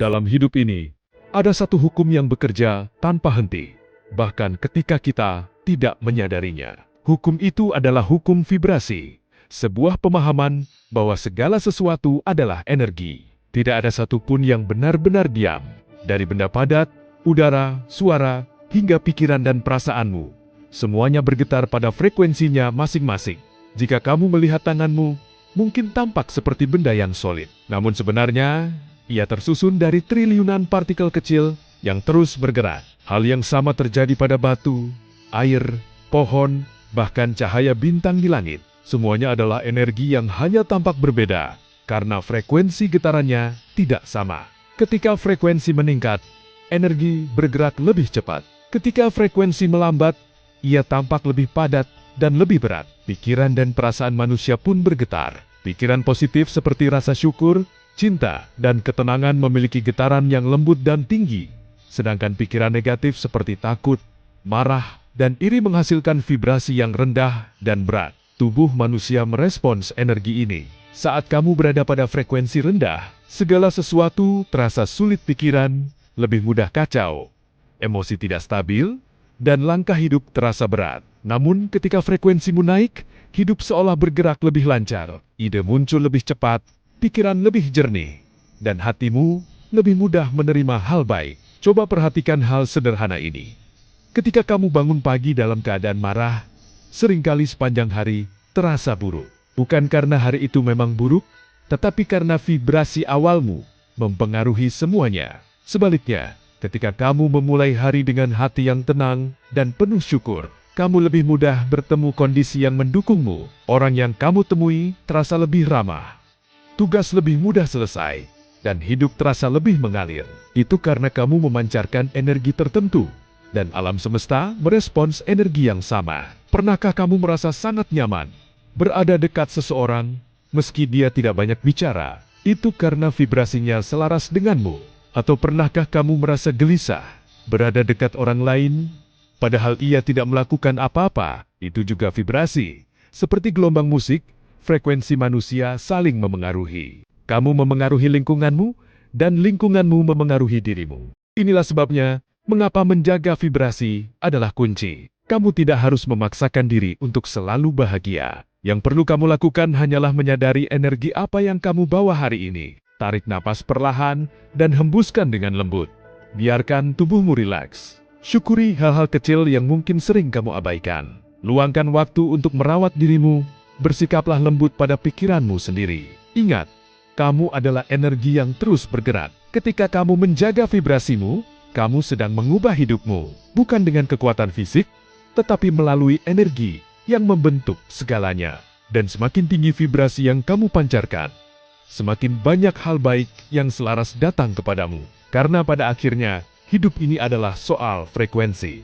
Dalam hidup ini, ada satu hukum yang bekerja tanpa henti, bahkan ketika kita tidak menyadarinya. Hukum itu adalah hukum vibrasi, sebuah pemahaman bahwa segala sesuatu adalah energi. Tidak ada satupun yang benar-benar diam, dari benda padat, udara, suara, hingga pikiran dan perasaanmu. Semuanya bergetar pada frekuensinya masing-masing. Jika kamu melihat tanganmu, mungkin tampak seperti benda yang solid. Namun sebenarnya, ia tersusun dari triliunan partikel kecil yang terus bergerak. Hal yang sama terjadi pada batu, air, pohon, bahkan cahaya bintang di langit. Semuanya adalah energi yang hanya tampak berbeda, karena frekuensi getarannya tidak sama. Ketika frekuensi meningkat, energi bergerak lebih cepat. Ketika frekuensi melambat, ia tampak lebih padat dan lebih berat. Pikiran dan perasaan manusia pun bergetar. Pikiran positif seperti rasa syukur, cinta, dan ketenangan memiliki getaran yang lembut dan tinggi. Sedangkan pikiran negatif seperti takut, marah, dan iri menghasilkan vibrasi yang rendah dan berat. Tubuh manusia merespons energi ini. Saat kamu berada pada frekuensi rendah, segala sesuatu terasa sulit pikiran, lebih mudah kacau, emosi tidak stabil, dan langkah hidup terasa berat. Namun ketika frekuensimu naik, hidup seolah bergerak lebih lancar, ide muncul lebih cepat, pikiran lebih jernih, dan hatimu lebih mudah menerima hal baik. Coba perhatikan hal sederhana ini. Ketika kamu bangun pagi dalam keadaan marah, seringkali sepanjang hari terasa buruk. Bukan karena hari itu memang buruk, tetapi karena vibrasi awalmu mempengaruhi semuanya. Sebaliknya, ketika kamu memulai hari dengan hati yang tenang dan penuh syukur, kamu lebih mudah bertemu kondisi yang mendukungmu. Orang yang kamu temui terasa lebih ramah, tugas lebih mudah selesai, dan hidup terasa lebih mengalir. Itu karena kamu memancarkan energi tertentu, dan alam semesta merespons energi yang sama. Pernahkah kamu merasa sangat nyaman berada dekat seseorang, meski dia tidak banyak bicara? Itu karena vibrasinya selaras denganmu. Atau pernahkah kamu merasa gelisah berada dekat orang lain, padahal ia tidak melakukan apa-apa? Itu juga vibrasi. Seperti gelombang musik, frekuensi manusia saling memengaruhi. Kamu memengaruhi lingkunganmu, dan lingkunganmu memengaruhi dirimu. Inilah sebabnya, mengapa menjaga vibrasi adalah kunci. Kamu tidak harus memaksakan diri untuk selalu bahagia. Yang perlu kamu lakukan hanyalah menyadari energi apa yang kamu bawa hari ini. Tarik napas perlahan dan hembuskan dengan lembut. Biarkan tubuhmu rilaks. Syukuri hal-hal kecil yang mungkin sering kamu abaikan. Luangkan waktu untuk merawat dirimu. Bersikaplah lembut pada pikiranmu sendiri. Ingat, kamu adalah energi yang terus bergerak. Ketika kamu menjaga vibrasimu, kamu sedang mengubah hidupmu. Bukan dengan kekuatan fisik, tetapi melalui energi yang membentuk segalanya. Dan semakin tinggi vibrasi yang kamu pancarkan, semakin banyak hal baik yang selaras datang kepadamu. Karena pada akhirnya, hidup ini adalah soal frekuensi.